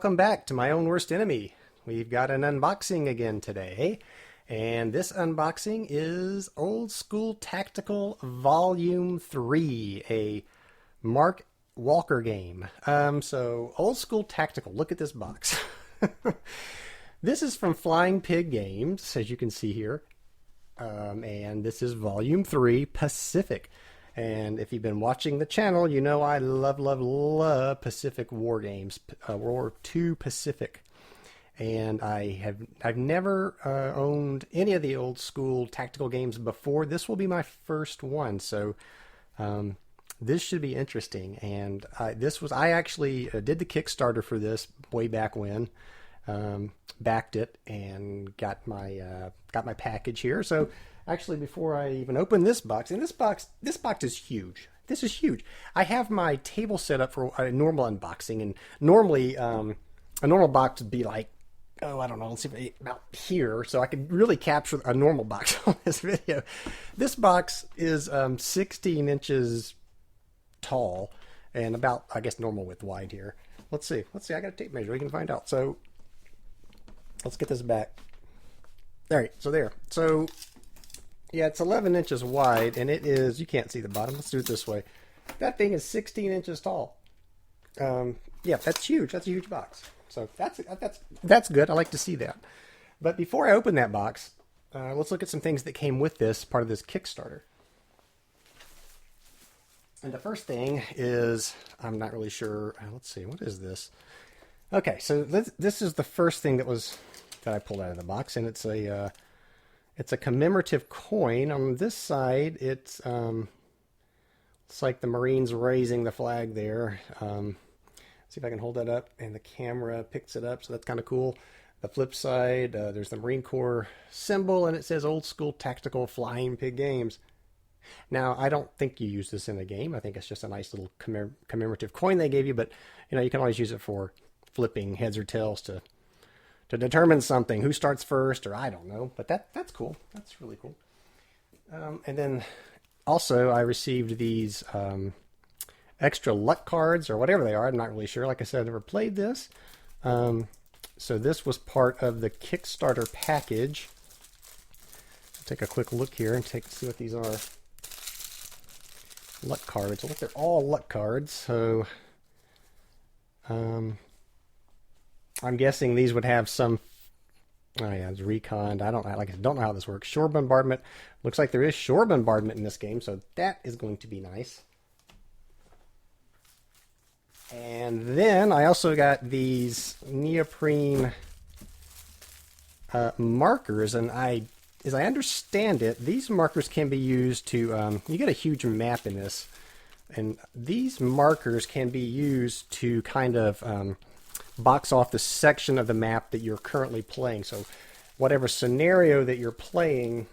welcome back to My Own Worst Enemy. We've got an unboxing again today, and this unboxing is Old School Tactical Volume 3, a Mark Walker game. So Old School Tactical, look at this box. This is from Flying Pig Games, as you can see here, and this is Volume 3, Pacific. And if you've been watching the channel, you know I love Pacific War games, World War II Pacific. And I've never owned any of the old school tactical games before. This will be my first one, so this should be interesting. And I actually did the Kickstarter for this way back when, backed it, and got my package here. So actually, before I even open this box, and this box is huge. This is huge. I have my table set up for a normal unboxing, and normally a normal box would be like, I don't know, let's see, about here, so I could really capture a normal box on this video. This box is 16 inches tall and about, I guess, normal width wide here. Let's see. I got a tape measure. We can find out. So let's get this back. All right. So there. So yeah, it's 11 inches wide, and it is, you can't see the bottom. Let's do it this way. That thing is 16 inches tall. Yeah, that's huge. That's a huge box. So that's good. I like to see that. But before I open that box, let's look at some things that came with this, part of this Kickstarter. And the first thing is, I'm not really sure. Let's see, what is this? Okay, so this is the first thing that I pulled out of the box, and it's a commemorative coin. On this side, it's like the Marines raising the flag there. See if I can hold that up, and the camera picks it up, so that's kind of cool. The flip side, there's the Marine Corps symbol, and it says Old School Tactical Flying Pig Games. Now, I don't think you use this in a game. I think it's just a nice little commemorative coin they gave you, but you can always use it for flipping heads or tails to determine something, who starts first, or I don't know. But that's cool. That's really cool. And then also I received these extra luck cards, or whatever they are. I'm not really sure. Like I said, I've never played this. So this was part of the Kickstarter package. I'll take a quick look here and see what these are. Luck cards. I think they're all luck cards. So I'm guessing these would have some. Oh yeah, it's recon. I don't know how this works. Shore bombardment. Looks like there is shore bombardment in this game, so that is going to be nice. And then I also got these neoprene markers, and as I understand it, these markers can be used to, you get a huge map in this, and these markers can be used to kind of box off the section of the map that you're currently playing. So whatever scenario that you're playing,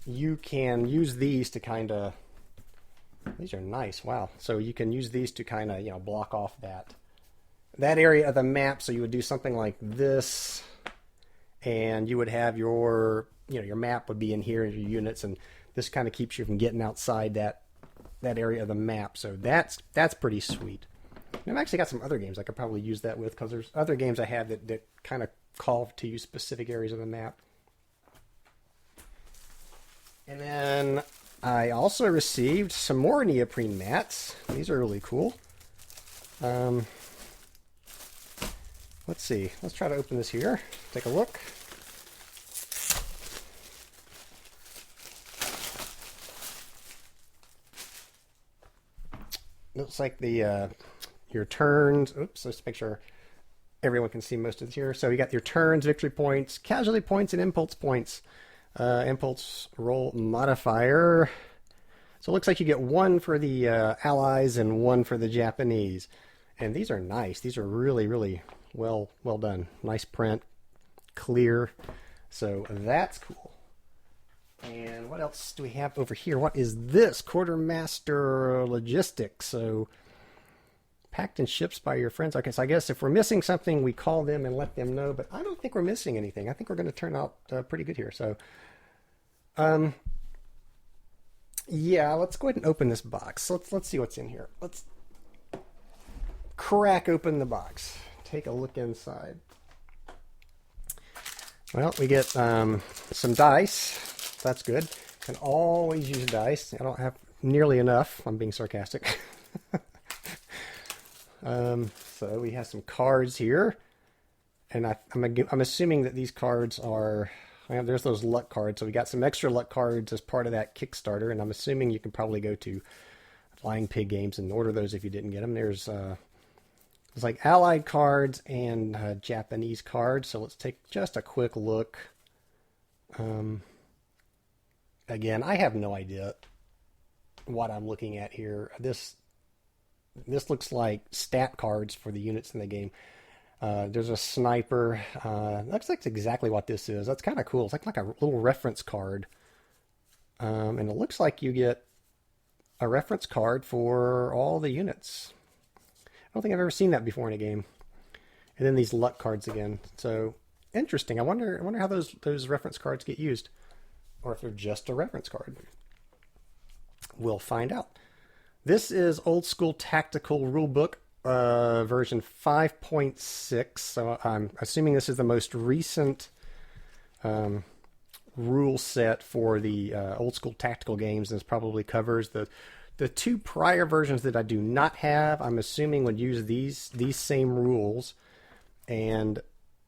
you can use these to kind of, these are nice, wow. So you can use these to kind of, block off that area of the map. So you would do something like this, and you would have your map would be in here, your units, and this kind of keeps you from getting outside that area of the map. So that's pretty sweet. And I've actually got some other games I could probably use that with, because there's other games I have that kind of call to use specific areas of the map. And then I also received some more neoprene mats. These are really cool. Let's see. Let's try to open this here. Take a look. Looks like your turns. Oops, let's make sure everyone can see most of this here. So you got your turns, victory points, casualty points, and impulse points. Impulse roll modifier. So it looks like you get one for the Allies and one for the Japanese. And these are nice. These are really, really well done. Nice print, clear. So that's cool. And what else do we have over here? What is this? Quartermaster Logistics. So packed in ships by your friends. Okay, so I guess if we're missing something, we call them and let them know. But I don't think we're missing anything. I think we're going to turn out pretty good here. So, yeah, let's go ahead and open this box. Let's see what's in here. Let's crack open the box. take a look inside. Well, we get some dice. That's good. Can always use dice. I don't have nearly enough. I'm being sarcastic. So we have some cards here. And I'm assuming that these cards are... Well, there's those luck cards. So we got some extra luck cards as part of that Kickstarter. And I'm assuming you can probably go to Flying Pig Games and order those if you didn't get them. There's like Allied cards and Japanese cards. So let's take just a quick look. Again, I have no idea what I'm looking at here. This looks like stat cards for the units in the game. There's a sniper. Looks like exactly what this is. That's kind of cool. It's like a little reference card. And it looks like you get a reference card for all the units. I don't think I've ever seen that before in a game. And then these luck cards again. So interesting. I wonder how those reference cards get used, or if they're just a reference card. We'll find out. This is Old School Tactical Rulebook, version 5.6. So I'm assuming this is the most recent rule set for the Old School Tactical games. This probably covers the two prior versions that I do not have. I'm assuming would use these same rules. And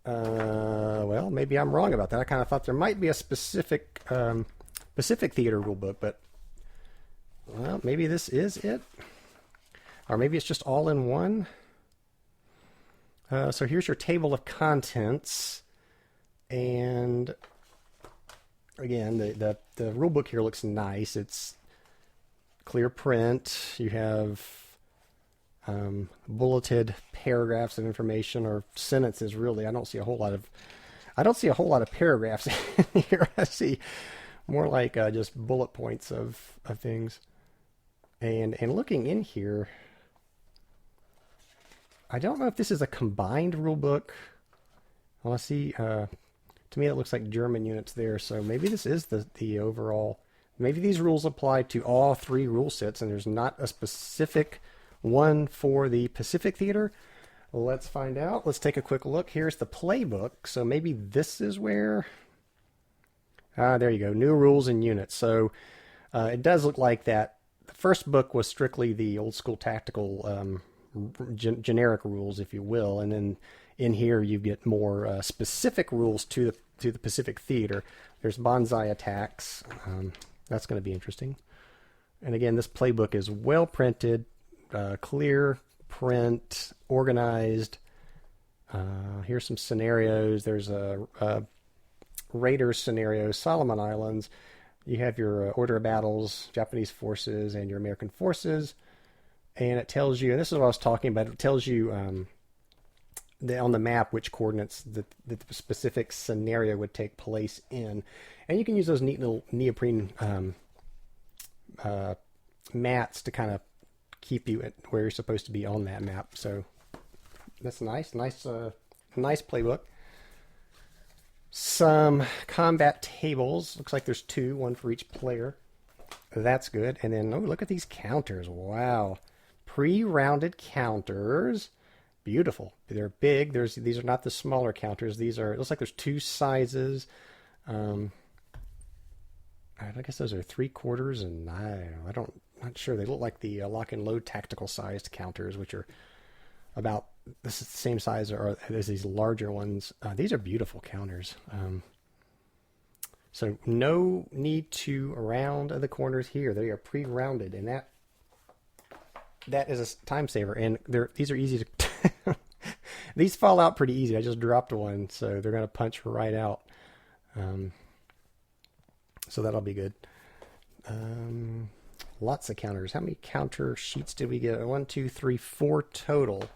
well, maybe I'm wrong about that. I kind of thought there might be a specific Pacific Theater rulebook, but well, maybe this is it, or maybe it's just all in one. So here's your table of contents, and again, the rulebook here looks nice. It's clear print. You have bulleted paragraphs of information, or sentences. Really, I don't see a whole lot of paragraphs in here. I see more like just bullet points of things. And looking in here, I don't know if this is a combined rulebook. Well, I see. To me, it looks like German units there. So maybe this is the overall. Maybe these rules apply to all three rule sets, and there's not a specific one for the Pacific Theater. Let's find out. Let's take a quick look. Here's the playbook. So maybe this is where... there you go. New rules and units. So it does look like that. The first book was strictly the Old School Tactical generic rules, if you will. And then in here you get more specific rules to the Pacific Theater. There's bonsai attacks. That's going to be interesting. And again, this playbook is well printed, clear print, organized. Here's some scenarios. There's a Raiders scenario, Solomon Islands. You have your order of battles, Japanese forces, and your American forces. And it tells you, and this is what I was talking about, it tells you on the map which coordinates the specific scenario would take place in. And you can use those neat little neoprene mats to kind of keep you at where you're supposed to be on that map. So that's nice playbook. Some combat tables. Looks like there's two, one for each player. That's good. And then, oh, look at these counters. Wow. Pre-rounded counters. Beautiful. They're big. These are not the smaller counters. These are, it looks like there's two sizes. I guess those are 3/4 and not sure. They look like the lock and load tactical sized counters, which are about this is the same size as these larger ones. These are beautiful counters. So no need to round the corners here. They are pre-rounded, and that is a time saver. And these are easy to. These fall out pretty easy. I just dropped one, so they're going to punch right out. So that'll be good. Lots of counters. How many counter sheets did we get? 1, 2, 3, 4 total.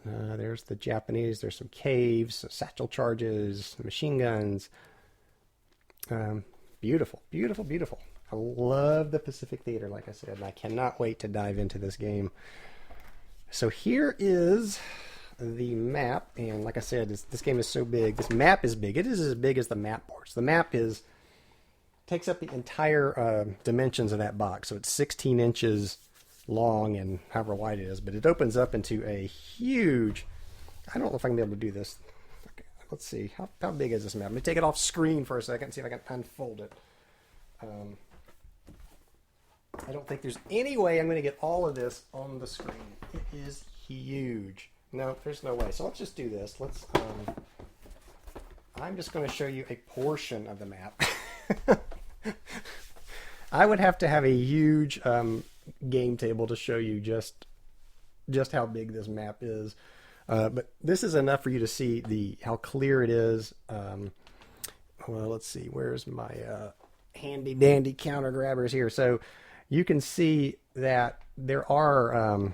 There's the Japanese. There's some caves, satchel charges, machine guns. Beautiful, beautiful, beautiful. I love the Pacific Theater, like I said, and I cannot wait to dive into this game. So here is the map, and like I said, this game is so big. This map is big. It is as big as the map boards. The map takes up the entire dimensions of that box, so it's 16 inches long and however wide it is, but it opens up into a huge I don't know if I can be able to do this. Okay, let's see. How big is this map? Let me take it off screen for a second and see if I can unfold it. I don't think there's any way I'm going to get all of this on the screen. It is huge. No, there's no way. So let's just do this. I'm just going to show you a portion of the map. I would have to have a huge game table to show you just how big this map is. But this is enough for you to see how clear it is. Well, let's see. Where's my handy dandy counter grabbers here? So you can see that there are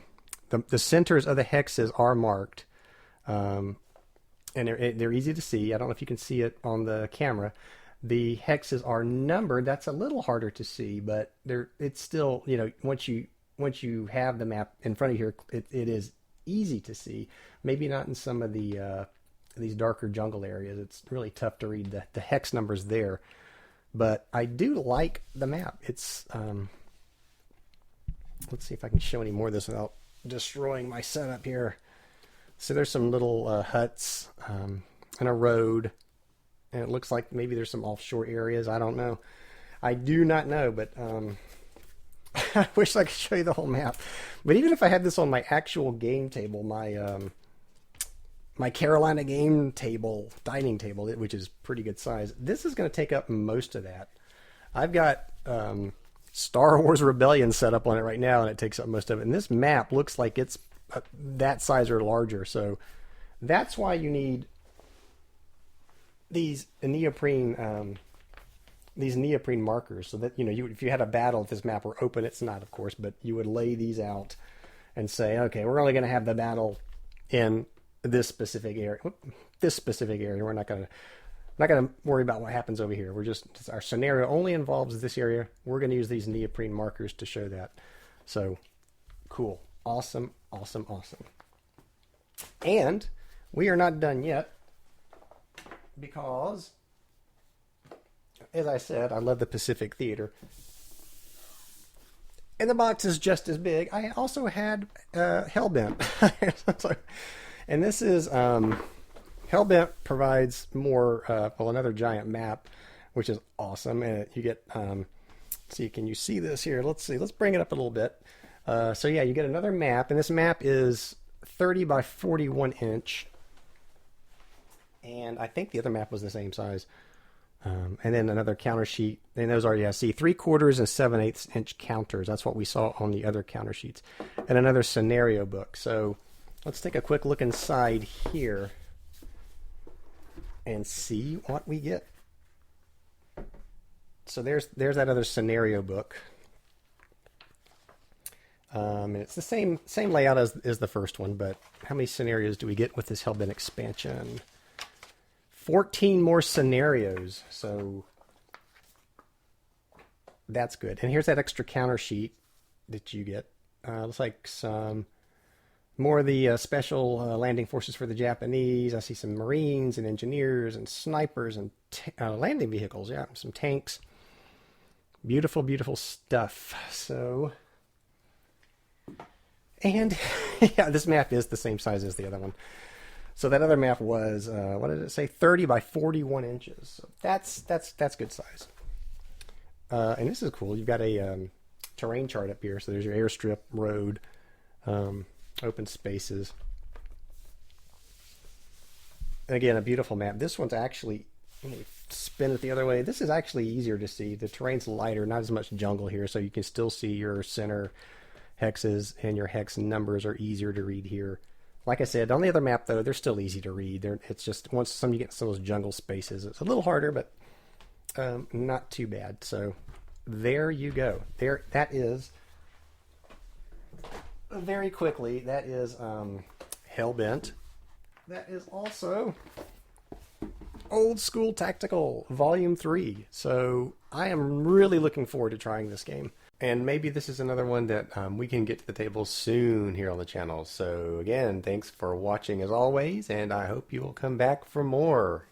the centers of the hexes are marked, and they're easy to see. I don't know if you can see it on the camera. The hexes are numbered. That's a little harder to see, but it's still, once you have the map in front of you here, it is easy to see. Maybe not in some of these darker jungle areas. It's really tough to read the hex numbers there. But I do like the map. It's let's see if I can show any more of this without destroying my setup here. So there's some little huts and a road, and it looks like maybe there's some offshore areas. I don't know. I do not know, but I wish I could show you the whole map. But even if I had this on my actual game table, my Carolina game table, dining table, which is pretty good size, this is going to take up most of that. I've got Star Wars Rebellion set up on it right now, and it takes up most of it. And this map looks like it's that size or larger. So that's why you need these neoprene markers, so that if you had a battle, if this map were open, it's not, of course, but you would lay these out and say, okay, we're only going to have the battle in this specific area. We're not going to worry about what happens over here. Our scenario only involves this area. We're going to use these neoprene markers to show that. So cool, awesome. And we are not done yet, because, as I said, I love the Pacific Theater. And the box is just as big. I also had Hellbent. And this is, Hellbent provides more, another giant map, which is awesome. And you get, see, can you see this here? Let's see. Let's bring it up a little bit. So yeah, you get another map, and this map is 30 by 41 inch. And I think the other map was the same size. And then another counter sheet. And those are, 3/4 and 7/8 inch counters. That's what we saw on the other counter sheets. And another scenario book. So let's take a quick look inside here and see what we get. So there's that other scenario book. And it's the same layout as the first one, but how many scenarios do we get with this Hellbent expansion? 14 more scenarios, so that's good. And here's that extra counter sheet that you get. Looks like some more of the special landing forces for the Japanese. I see some Marines and engineers and snipers and landing vehicles. Yeah, some tanks. Beautiful, beautiful stuff. So, and yeah, this map is the same size as the other one. So that other map was, what did it say? 30 by 41 inches. So that's good size. And this is cool. You've got a terrain chart up here. So there's your airstrip, road, open spaces. And again, a beautiful map. This one's actually, let me spin it the other way. This is actually easier to see. The terrain's lighter, not as much jungle here, so you can still see your center hexes, and your hex numbers are easier to read here. Like I said, on the other map, though, they're still easy to read. It's just once you get some of those jungle spaces, it's a little harder, but not too bad. So there you go. That is, very quickly, that is Hellbent. That is also Old School Tactical Volume 3. So I am really looking forward to trying this game. And maybe this is another one that we can get to the table soon here on the channel. So again, thanks for watching as always, and I hope you will come back for more.